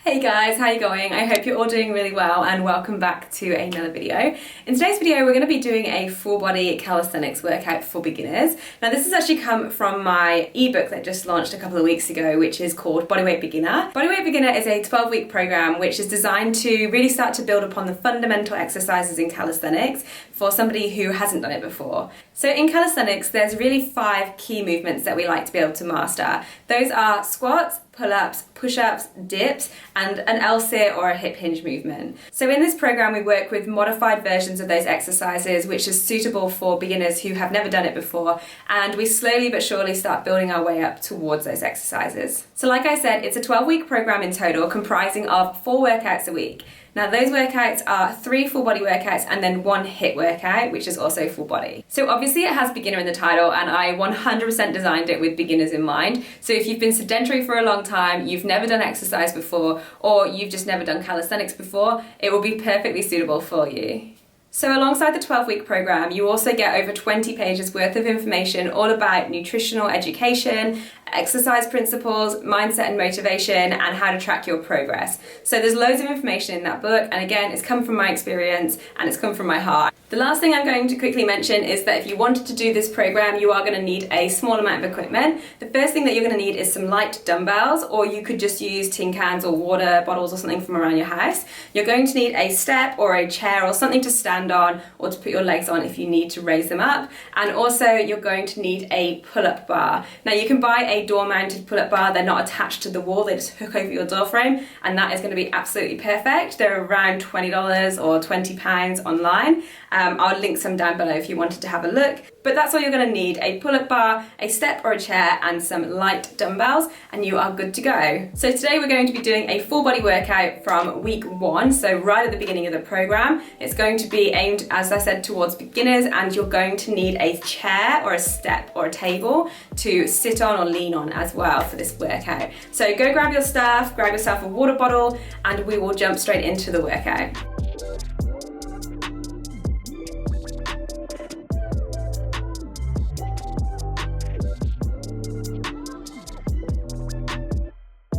Hey guys, how you going? I hope you're all doing really well and welcome back to another video. In today's video we're going to be doing a full body calisthenics workout for beginners. Now this has actually come from my ebook that just launched a couple of weeks ago, which is called Bodyweight Beginner. Bodyweight Beginner is a 12-week program which is designed to really start to build upon the fundamental exercises in calisthenics for somebody who hasn't done it before. So in calisthenics there's really 5 key movements that we like to be able to master. Those are squats, pull-ups, push-ups, dips, and an L-sit or a hip hinge movement. So in this program we work with modified versions of those exercises which is suitable for beginners who have never done it before, and we slowly but surely start building our way up towards those exercises. So like I said, it's a 12-week program in total comprising of 4 workouts a week. Now those workouts are 3 full body workouts and then 1 HIIT workout, which is also full body. So obviously it has beginner in the title and I 100% designed it with beginners in mind. So if you've been sedentary for a long time, you've never done exercise before, or you've just never done calisthenics before, it will be perfectly suitable for you. So alongside the 12-week program, you also get over 20 pages worth of information all about nutritional education, exercise principles, mindset and motivation, and how to track your progress. So there's loads of information in that book, and again, it's come from my experience and it's come from my heart. The last thing I'm going to quickly mention is that if you wanted to do this program, you are going to need a small amount of equipment. The first thing that you're going to need is some light dumbbells, or you could just use tin cans or water bottles or something from around your house. You're going to need a step or a chair or something to stand on or to put your legs on if you need to raise them up. And also you're going to need a pull-up bar. Now you can buy a door-mounted pull-up bar. They're not attached to the wall, they just hook over your door frame, and that is going to be absolutely perfect. They're around $20 or £20 online. I'll link some down below if you wanted to have a look. But that's all you're going to need: a pull-up bar, a step or a chair, and some light dumbbells, and you are good to go. So today we're going to be doing a full body workout from week 1, so right at the beginning of the program. It's going to be aimed, as I said, towards beginners, and you're going to need a chair or a step or a table to sit on or lean on as well for this workout. So go grab your stuff, grab yourself a water bottle, and we will jump straight into the workout.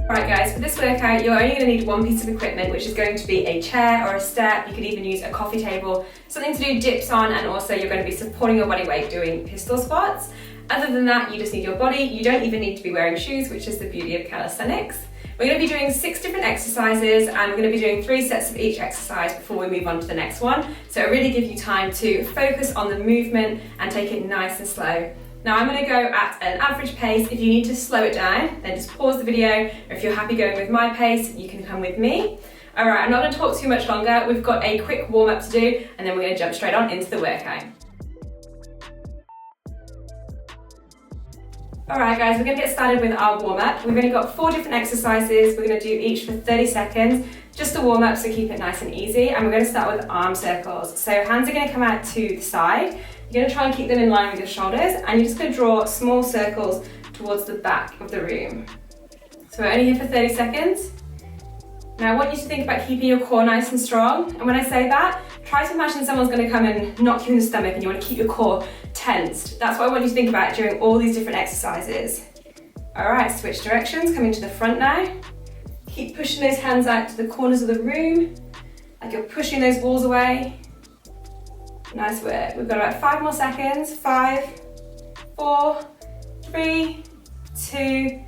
Alright guys, for this workout you're only going to need 1 piece of equipment, which is going to be a chair or a step. You could even use a coffee table, something to do dips on, and also you're going to be supporting your body weight doing pistol squats. Other than that, you just need your body. You don't even need to be wearing shoes, which is the beauty of calisthenics. We're going to be doing 6 different exercises, and we're going to be doing 3 sets of each exercise before we move on to the next one. So it really gives you time to focus on the movement and take it nice and slow. Now I'm going to go at an average pace. If you need to slow it down, then just pause the video, or if you're happy going with my pace, you can come with me. Alright, I'm not going to talk too much longer. We've got a quick warm-up to do, and then we're going to jump straight on into the workout. Alright guys, we're going to get started with our warm-up. We've only got 4 different exercises. We're going to do each for 30 seconds, just a warm-up, so keep it nice and easy. And we're going to start with arm circles. So hands are going to come out to the side. You're going to try and keep them in line with your shoulders, and you're just going to draw small circles towards the back of the room. So we're only here for 30 seconds. Now I want you to think about keeping your core nice and strong, and when I say that, try to imagine someone's going to come and knock you in the stomach and you want to keep your core tensed. That's what I want you to think about during all these different exercises. Alright, switch directions, coming to the front now. Keep pushing those hands out to the corners of the room, like you're pushing those walls away. Nice work. We've got about 5 more seconds. 5, 4, 3, 2,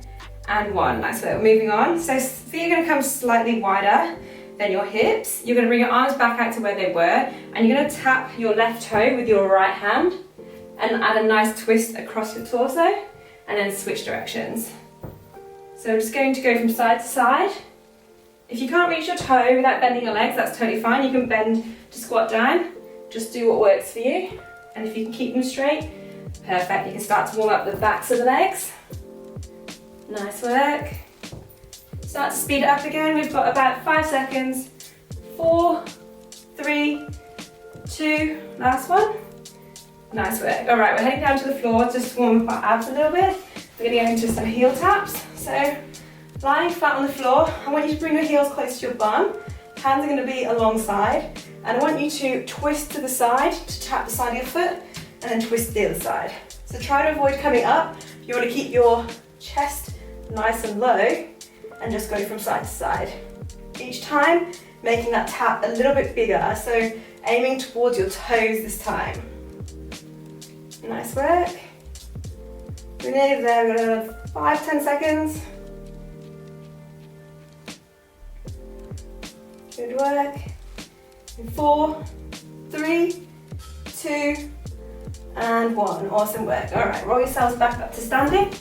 and 1. Nice work. Moving on. So feet are going to come slightly wider than your hips. You're going to bring your arms back out to where they were, and you're going to tap your left toe with your right hand and add a nice twist across your torso, and then switch directions. So I'm just going to go from side to side. If you can't reach your toe without bending your legs, that's totally fine. You can bend to squat down. Just do what works for you, and if you can keep them straight, perfect. You can start to warm up the backs of the legs. Nice work. Start to speed it up again. We've got about 5 seconds. 4, 3, 2, last one. Nice work. All right, we're heading down to the floor, just warm up our abs a little bit. We're going to go into some heel taps. So lying flat on the floor, I want you to bring your heels close to your bum. Hands are going to be alongside, and I want you to twist to the side to tap the side of your foot, and then twist to the other side. So try to avoid coming up. You want to keep your chest nice and low, and just go from side to side. Each time, making that tap a little bit bigger, so aiming towards your toes this time. Nice work. We're nearly there, we've got another 5-10 seconds. Good work. In 4, 3, 2, and 1. Awesome work. All right, roll yourselves back up to standing.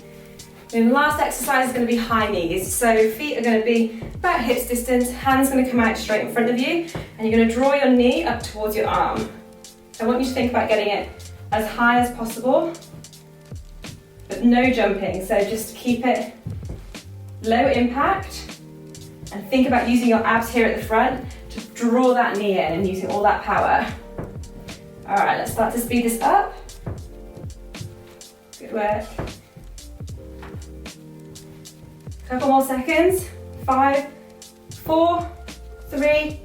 And the last exercise is going to be high knees. So feet are going to be about hips distance, hands going to come out straight in front of you, and you're going to draw your knee up towards your arm. I want you to think about getting it as high as possible, but no jumping. So just keep it low impact, and think about using your abs here at the front to draw that knee in and using all that power. All right, let's start to speed this up. Good work. Couple more seconds. 5, 4, 3,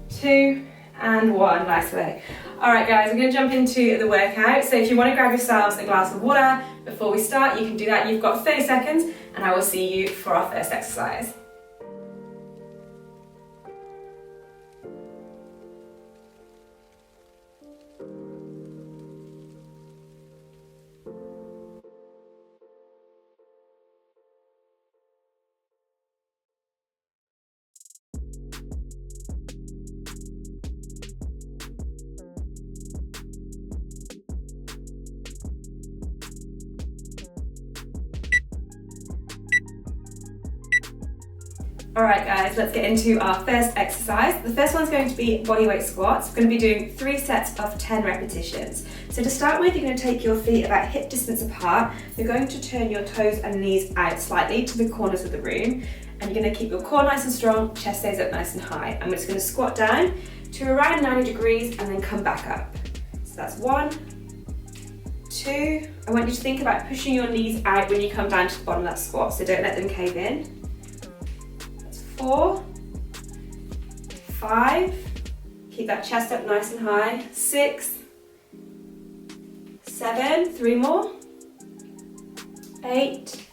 2, and 1. Nice work. All right, guys, we're going to jump into the workout. So if you want to grab yourselves a glass of water before we start, you can do that. You've got 30 seconds, and I will see you for our first exercise. Alright guys, let's get into our first exercise. The first one's going to be bodyweight squats. We're going to be doing 3 sets of 10 repetitions. So to start with, you're going to take your feet about hip distance apart. You're going to turn your toes and knees out slightly to the corners of the room. And you're going to keep your core nice and strong, chest stays up nice and high. And we're just going to squat down to around 90 degrees and then come back up. So that's 1, 2. I want you to think about pushing your knees out when you come down to the bottom of that squat, so don't let them cave in. 4, 5, keep that chest up nice and high. 6, 7, 3 more. 8,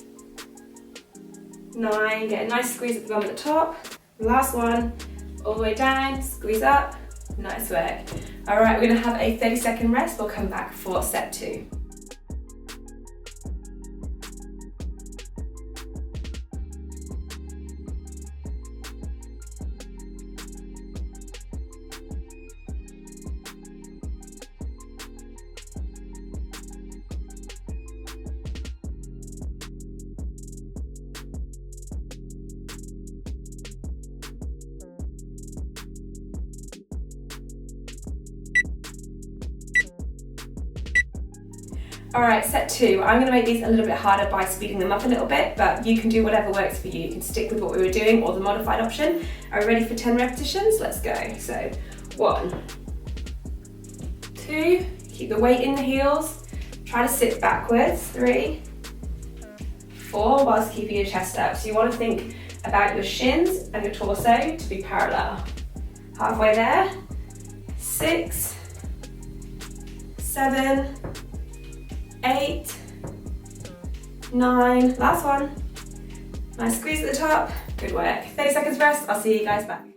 9, get a nice squeeze at the bottom at the top. Last one, all the way down, squeeze up. Nice work. All right, we're gonna have a 30-second rest. We'll come back for set 2. All right, set 2. I'm gonna make these a little bit harder by speeding them up a little bit, but you can do whatever works for you. You can stick with what we were doing or the modified option. Are we ready for 10 repetitions? Let's go. So 1, 2, keep the weight in the heels. Try to sit backwards. 3, 4, whilst keeping your chest up. So you wanna think about your shins and your torso to be parallel. Halfway there. 6, 7, 8, 9, last one. Nice squeeze at the top. Good work. 30 seconds rest. I'll see you guys back.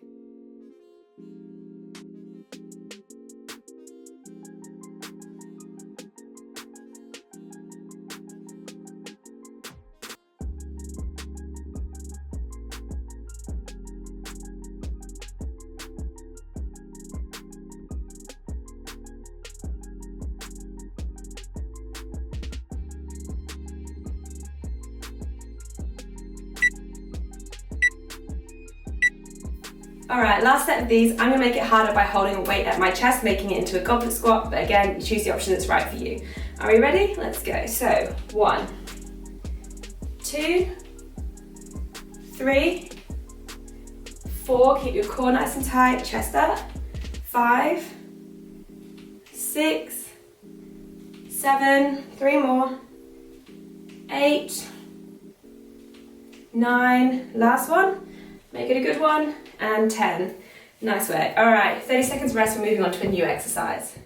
All right, last set of these. I'm gonna make it harder by holding a weight at my chest, making it into a goblet squat, but again, you choose the option that's right for you. Are we ready? Let's go. So 1, 2, 3, 4, keep your core nice and tight, chest up. 5, 6, 7, 3 more. 8, 9, last one. Make it a good one. And 10. Nice work. All right, 30 seconds rest. We're moving on to a new exercise.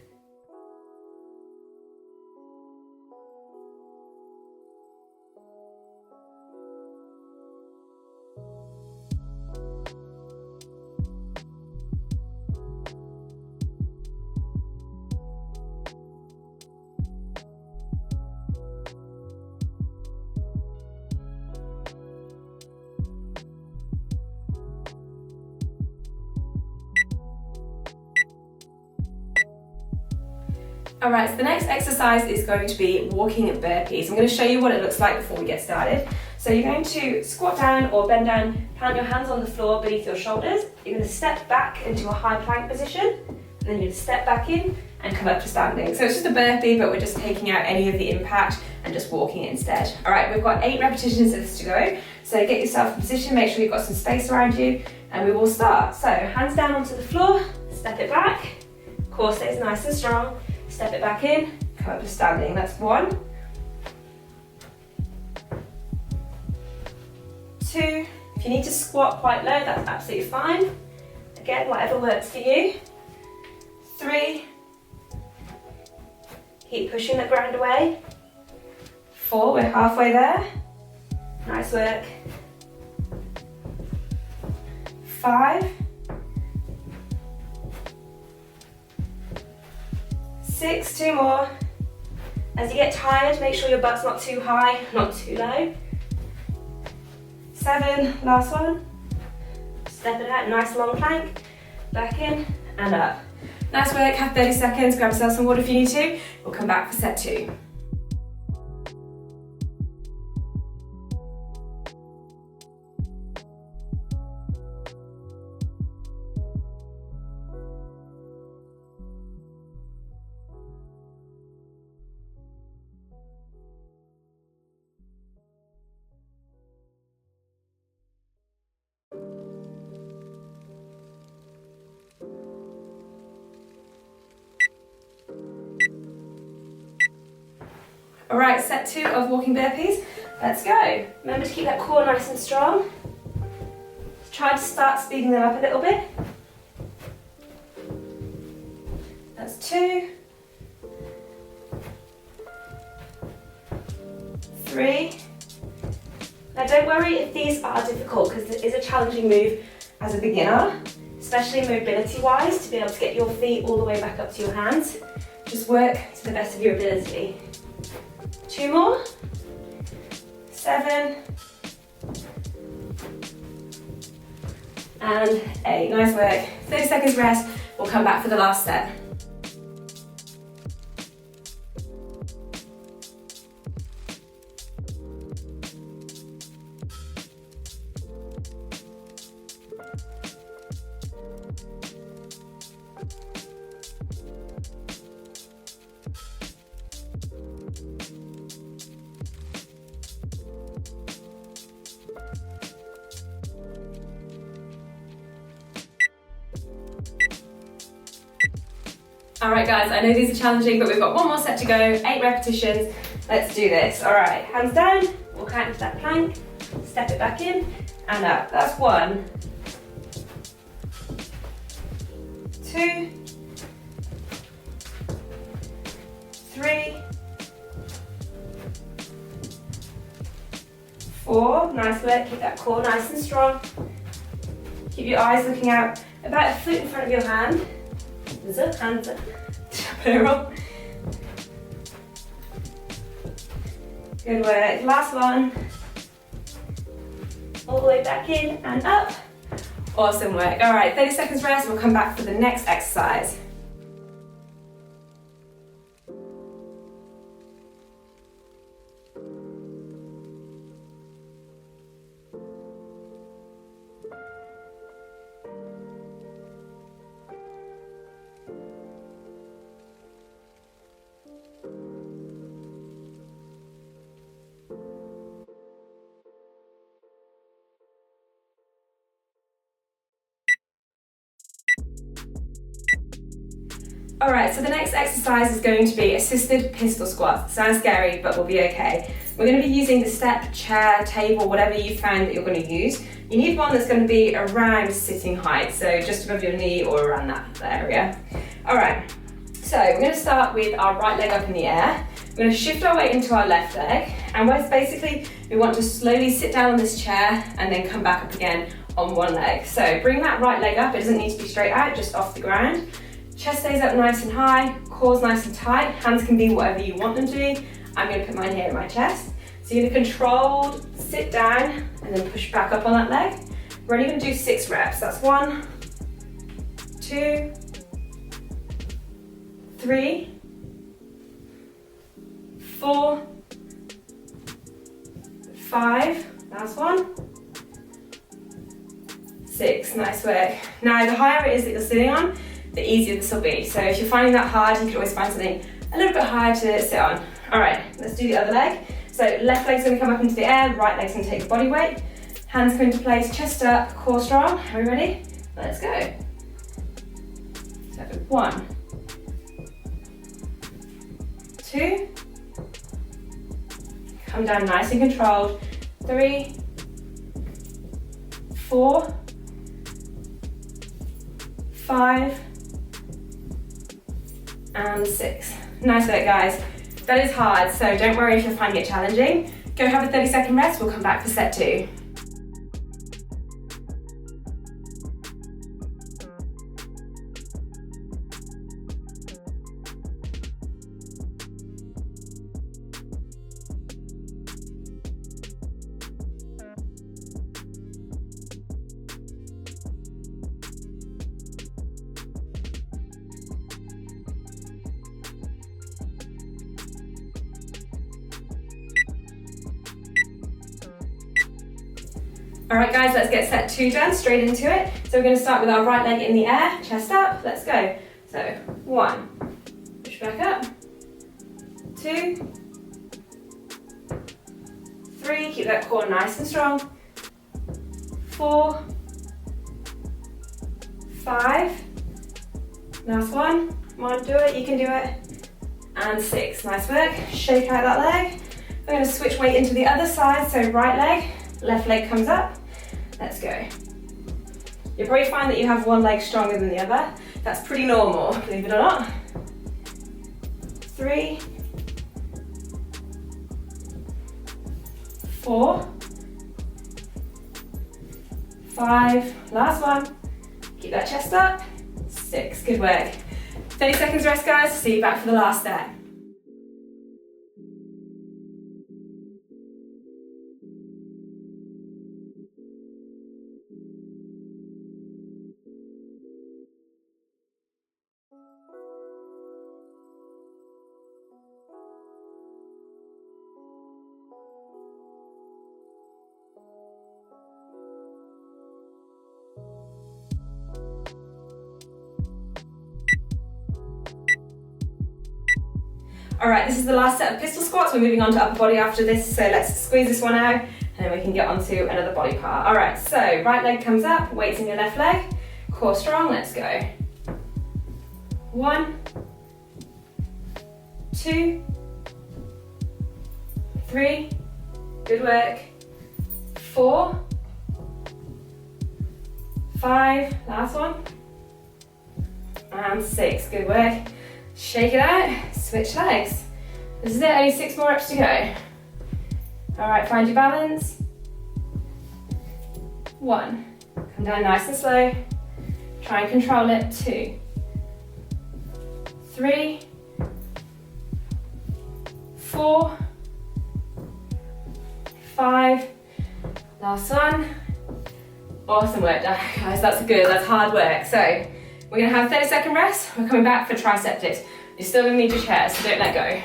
All right, so the next exercise is going to be walking burpees. I'm going to show you what it looks like before we get started. So you're going to squat down or bend down, plant your hands on the floor beneath your shoulders. You're going to step back into a high plank position, and then you're going to step back in and come up to standing. So it's just a burpee, but we're just taking out any of the impact and just walking it instead. All right, we've got 8 repetitions of this to go. So get yourself in position, make sure you've got some space around you, and we will start. So hands down onto the floor, step it back, core stays nice and strong, step it back in, come up to standing. That's 1. 2, if you need to squat quite low, that's absolutely fine. Again, whatever works for you. 3, keep pushing the ground away. 4, we're halfway there. Nice work. 5, 6, 2 more. As you get tired, make sure your butt's not too high, not too low. 7, last one. Step it out, nice long plank. Back in and up. Nice work, have 30 seconds, grab yourself some water if you need to. We'll come back for set 2. All right, set 2 of walking burpees. Let's go. Remember to keep that core nice and strong. Try to start speeding them up a little bit. That's 2. 3. Now don't worry if these are difficult, because it is a challenging move as a beginner, especially mobility-wise, to be able to get your feet all the way back up to your hands. Just work to the best of your ability. 2 more. 7. And 8. Nice work. 30 seconds rest. We'll come back for the last set. All right guys, I know these are challenging, but we've got 1 more set to go, 8 repetitions. Let's do this. All right, hands down, walk out into that plank, step it back in and up. That's 1, 2, 3, 4, nice work, keep that core nice and strong. Keep your eyes looking out about a foot in front of your hand. Hands up, plural. Good work, last one. All the way back in and up. Awesome work. All right, 30 seconds rest, we'll come back for the next exercise. All right, so the next exercise is going to be assisted pistol squats. Sounds scary, but we'll be okay. We're going to be using the step, chair, table, whatever you find that you're going to use. You need one that's going to be around sitting height, so just above your knee or around that area. All right, so we're going to start with our right leg up in the air. We're going to shift our weight into our left leg, and basically we want to slowly sit down on this chair and then come back up again on one leg. So bring that right leg up. It doesn't need to be straight out, just off the ground. Chest stays up nice and high, core's nice and tight. Hands can be whatever you want them to be. I'm going to put mine here at my chest. So you're going to controlled sit down and then push back up on that leg. We're only going to do 6 reps. That's 1, 2, 3, 4, 5, last one, 6, nice work. Now the higher it is that you're sitting on, the easier this will be. So if you're finding that hard, you can always find something a little bit higher to sit on. All right, let's do the other leg. So left leg's gonna come up into the air, right leg's gonna take the body weight. Hands come into place, chest up, core strong. Are we ready? Let's go. So 1, 2, come down nice and controlled. 3, 4, 5, and 6. Nice work, guys. That is hard, so don't worry if you're finding it challenging. Go have a 30-second rest, we'll come back for set 2. All right, guys, let's get set 2 done, straight into it. So we're gonna start with our right leg in the air, chest up, let's go. So 1, push back up, 2, 3, keep that core nice and strong, 4, 5, last one, come on, do it, you can do it, and 6, nice work. Shake out that leg. We're gonna switch weight into the other side, so right leg, left leg comes up, let's go. You'll probably find that you have one leg stronger than the other. That's pretty normal, believe it or not. 3, 4, 5, last one. Keep that chest up, 6, good work. 30 seconds rest, guys, see you back for the last set. All right, this is the last set of pistol squats. We're moving on to upper body after this, so let's squeeze this one out and then we can get on to another body part. All right, so right leg comes up, weights in your left leg, core strong, let's go. 1, 2, 3, good work. 4, 5, last one, and 6, good work. Shake it out, switch legs. This is it, only 6 more reps to go. All right, find your balance. 1, come down nice and slow. Try and control it. 2, 3, 4, 5, last one. Awesome work, guys, that's good, that's hard work. So we're gonna have a 30-second rest. We're coming back for tricep dips. You're still gonna need your chairs, so don't let go.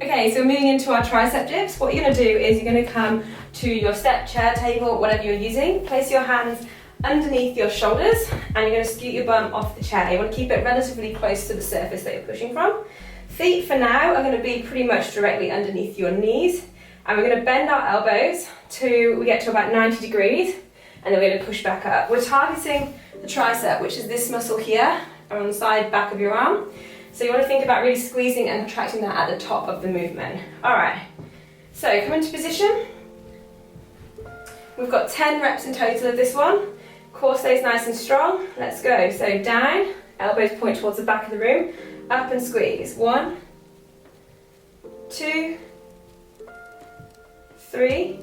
Okay, so moving into our tricep dips, what you're going to do is you're going to come to your step, chair, table, whatever you're using. Place your hands underneath your shoulders and you're going to scoot your bum off the chair. You want to keep it relatively close to the surface that you're pushing from. Feet for now are going to be pretty much directly underneath your knees, and we're going to bend our elbows we get to about 90 degrees, and then we're going to push back up. We're targeting the tricep, which is this muscle here on the side back of your arm. So you want to think about really squeezing and contracting that at the top of the movement. All right, so come into position. We've got 10 reps in total of this one. Core stays nice and strong. Let's go. So down, elbows point towards the back of the room, up and squeeze. 1, 2, 3,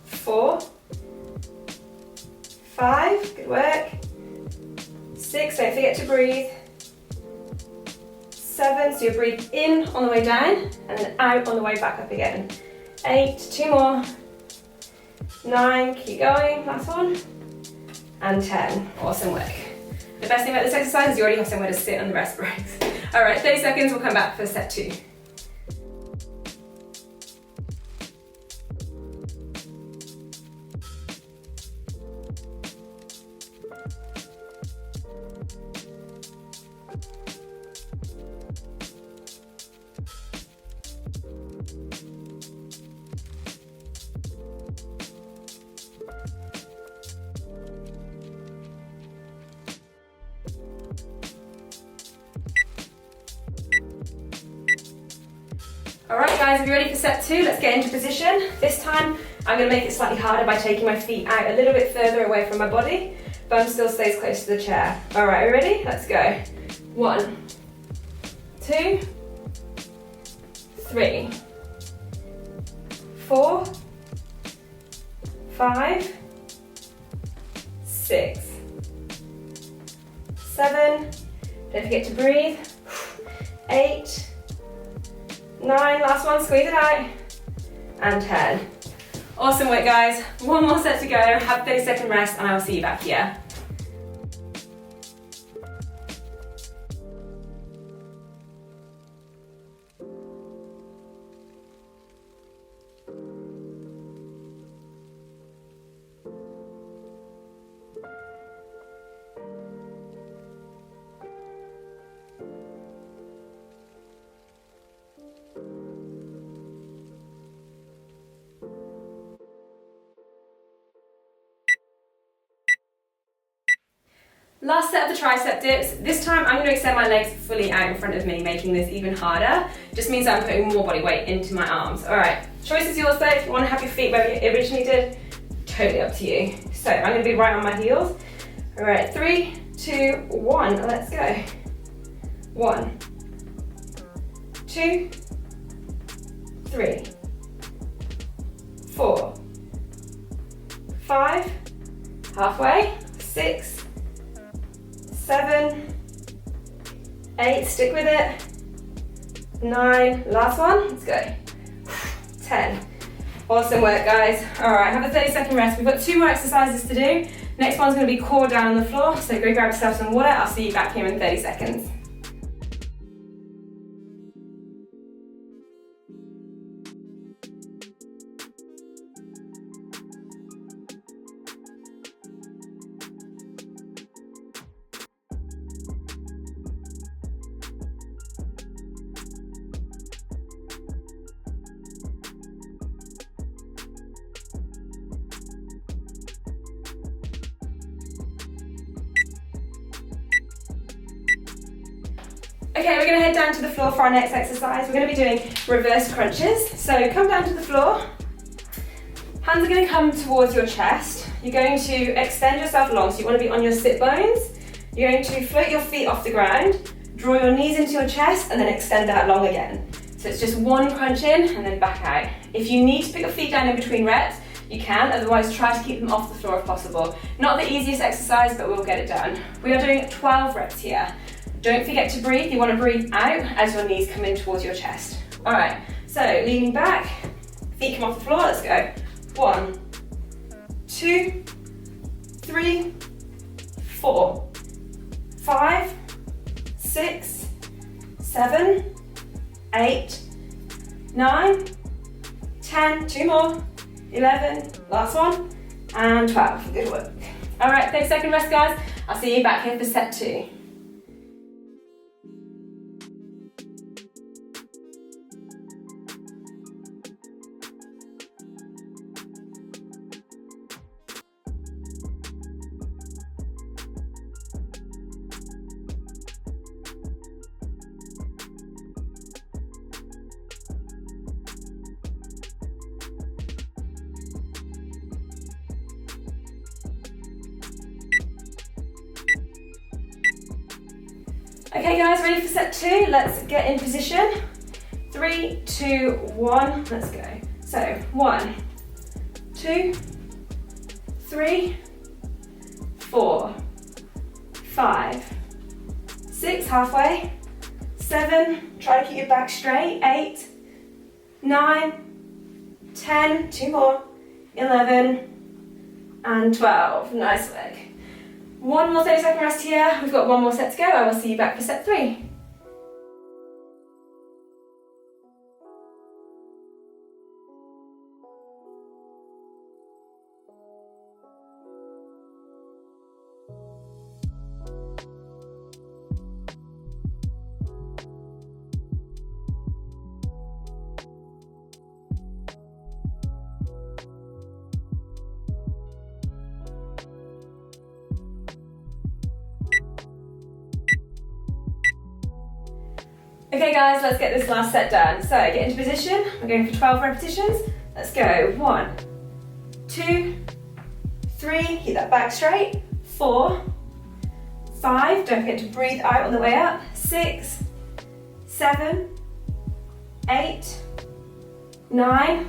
4, 5, good work. 6, don't forget to breathe. 7, so you breathe in on the way down and then out on the way back up again. 8, 2 more. 9, keep going, last one. And 10, awesome work. The best thing about this exercise is you already have somewhere to sit on the rest breaks. All right, 30 seconds, we'll come back for set 2. Alright guys, are you ready for set 2? Let's get into position. This time I'm going to make it slightly harder by taking my feet out a little bit further away from my body. Bum still stays close to the chair. Alright, are you ready? Let's go. 1, 2, 3, 4, 5, 6, 7, don't forget to breathe, 8, 9, last one, squeeze it out, and 10. Awesome work guys, one more set to go, have 30-second rest and I will see you back here. Last set of the tricep dips. This time I'm going to extend my legs fully out in front of me, making this even harder. Just means I'm putting more body weight into my arms. Alright, choice is yours though. If you want to have your feet where you originally did, totally up to you. So I'm going to be right on my heels. Alright, 3, 2, 1, let's go. 1, 2, 3, 4, 5, halfway, 6, 7, 8, stick with it, 9, last one, let's go, 10. Awesome work guys. Alright, have a 30-second rest. We've got 2 more exercises to do. Next one's going to be core down on the floor, so go grab yourself some water. I'll see you back here in 30 seconds. Okay, we're going to head down to the floor for our next exercise. We're going to be doing reverse crunches. So come down to the floor. Hands are going to come towards your chest. You're going to extend yourself long, so you want to be on your sit bones. You're going to float your feet off the ground, draw your knees into your chest, and then extend out long again. So it's just one crunch in and then back out. If you need to put your feet down in between reps, you can, otherwise try to keep them off the floor if possible. Not the easiest exercise, but we'll get it done. We are doing 12 reps here. Don't forget to breathe. You want to breathe out as your knees come in towards your chest. All right, so leaning back, feet come off the floor, let's go. 1, 2, 3, 4, 5, 6, 7, 8, 9, 10, 2 more, 11, last one, and 12, good work. All right, 30-second rest guys. I'll see you back here for set 2. Okay guys, ready for set 2? Let's get in position. 3, 2, 1, let's go. So 1, 2, 3, 4, 5, 6, halfway, 7, try to keep your back straight, 8, 9, 10, 2 more, 11, and 12, nice leg. One more 30-second rest here, we've got one more set to go. I will see you back for set 3. Okay guys, let's get this last set done. So get into position, we're going for 12 repetitions. Let's go, 1, 2, 3, keep that back straight, 4, 5, don't forget to breathe out on the way up, 6, 7, 8, 9,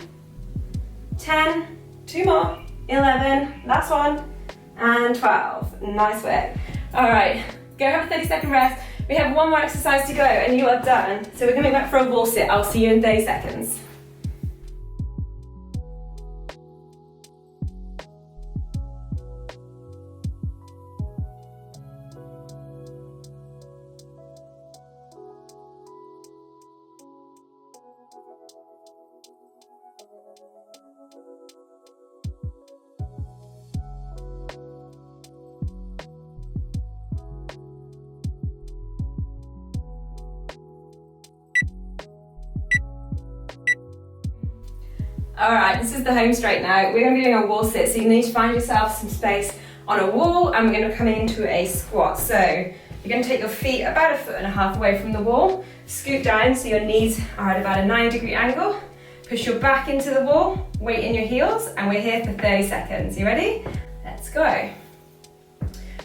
10, 2 more, 11, last one, and 12. Nice work. All right, go have a 30-second rest. We have one more exercise to go and you are done. So we're coming back for a wall sit. I'll see you in 30 seconds. All right, this is the home straight now. We're going to be doing a wall sit, so you need to find yourself some space on a wall, and we're going to come into a squat. So you're going to take your feet about 1.5 foot away from the wall, scoot down so your knees are at about a 90-degree angle, push your back into the wall, weight in your heels, and we're here for 30 seconds. You ready? Let's go.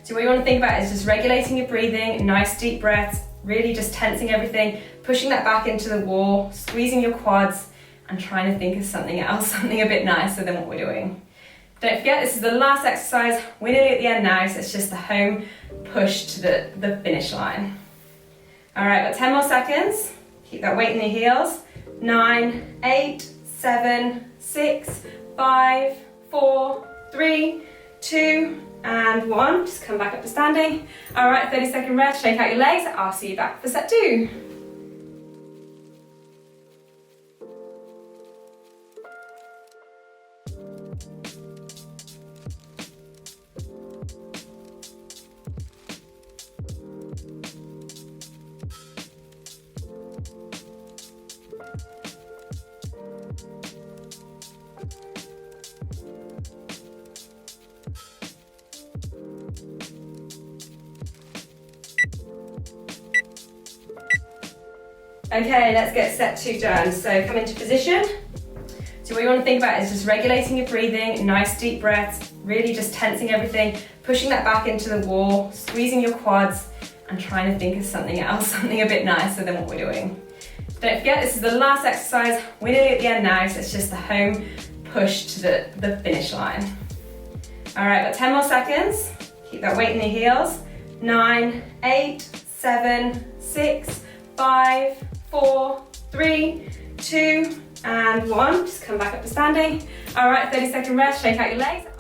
So what you want to think about is just regulating your breathing, nice deep breaths, really just tensing everything, pushing that back into the wall, squeezing your quads, and trying to think of something else, something a bit nicer than what we're doing. Don't forget, this is the last exercise. We're nearly at the end now, so it's just the home push to the finish line. All right, got 10 more seconds. Keep that weight in your heels. 9, 8, 7, 6, 5, 4, 3, 2, and 1. Just come back up to standing. All right, 30-second rest, shake out your legs. I'll see you back for set 2. Okay, let's get set 2 done. So come into position. So what you want to think about is just regulating your breathing, nice deep breaths, really just tensing everything, pushing that back into the wall, squeezing your quads, and trying to think of something else, something a bit nicer than what we're doing. Don't forget, this is the last exercise. We're nearly at the end now, so it's just the home push to the finish line. All right, got 10 more seconds. Keep that weight in your heels. 9, 8, 7, 6, 5, 4, 3, 2, and 1. Just come back up to standing. All right, 30-second rest, shake out your legs.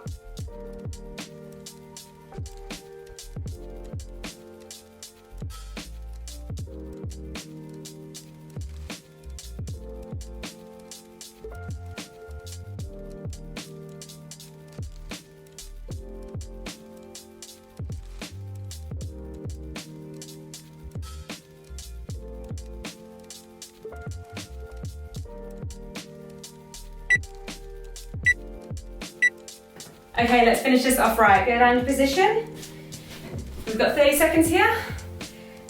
Okay, let's finish this off right. Go down to position. We've got 30 seconds here.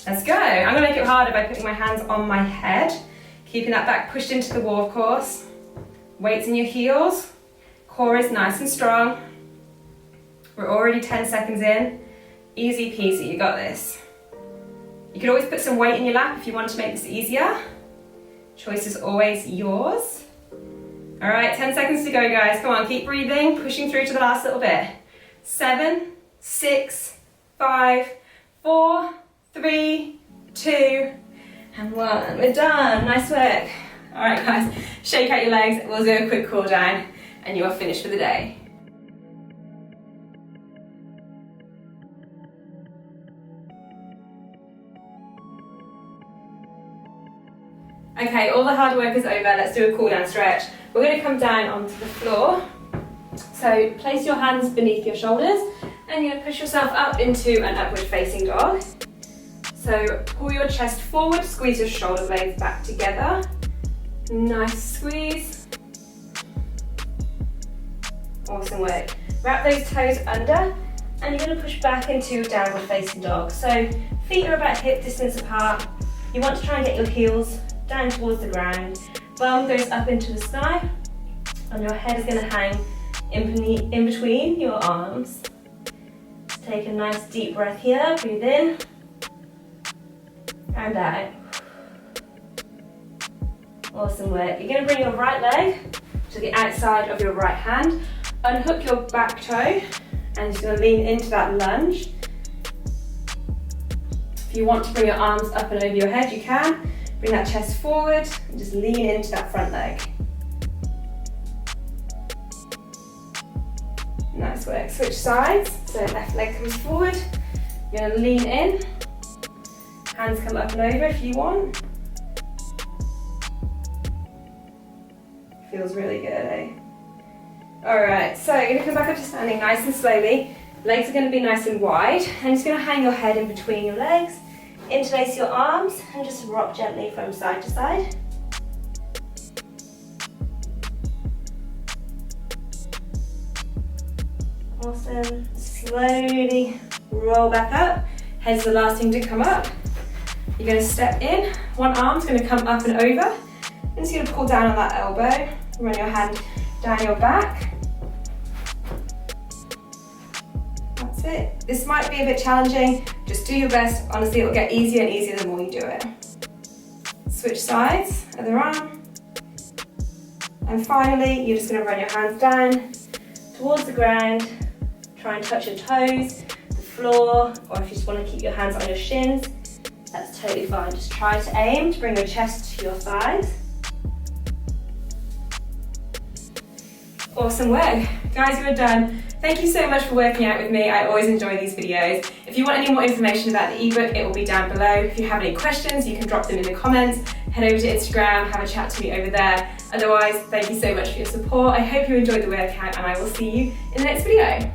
Let's go. I'm gonna make it harder by putting my hands on my head, keeping that back pushed into the wall, of course. Weights in your heels. Core is nice and strong. We're already 10 seconds in. Easy peasy, you got this. You could always put some weight in your lap if you want to make this easier. Choice is always yours. All right, 10 seconds to go, guys. Come on, keep breathing, pushing through to the last little bit. 7, 6, 5, 4, 3, 2, and 1. We're done. Nice work. All right, guys, shake out your legs. We'll do a quick cool down, and you are finished for the day. Okay, all the hard work is over. Let's do a cool down stretch. We're going to come down onto the floor. So place your hands beneath your shoulders and you're going to push yourself up into an upward facing dog. So pull your chest forward, squeeze your shoulder blades back together. Nice squeeze. Awesome work. Wrap those toes under and you're going to push back into downward facing dog. So feet are about hip distance apart. You want to try and get your heels down towards the ground. Bum goes up into the sky and your head is going to hang in between your arms. Take a nice deep breath here, breathe in and out. Awesome work. You're going to bring your right leg to the outside of your right hand, unhook your back toe and you're going to lean into that lunge. If you want to bring your arms up and over your head, you can. Bring that chest forward and just lean into that front leg. Nice work. Switch sides. So left leg comes forward. You're going to lean in. Hands come up and over if you want. Feels really good, eh? Alright, so you're going to come back up to standing nice and slowly. Legs are going to be nice and wide. And just going to hang your head in between your legs. Interlace your arms and just rock gently from side to side. Awesome. Slowly roll back up. Head's the last thing to come up. You're going to step in. One arm's going to come up and over. And just going to pull down on that elbow. Run your hand down your back. That's it. This might be a bit challenging. Just do your best. Honestly, it will get easier and easier the more you do it. Switch sides, other arm. And finally, you're just going to run your hands down towards the ground. Try and touch your toes, the floor, or if you just want to keep your hands on your shins, that's totally fine. Just try to aim to bring your chest to your thighs. Awesome work. Guys, you're done. Thank you so much for working out with me. I always enjoy these videos. If you want any more information about the ebook, it will be down below. If you have any questions, you can drop them in the comments. Head over to Instagram, have a chat to me over there. Otherwise, thank you so much for your support. I hope you enjoyed the workout and I will see you in the next video.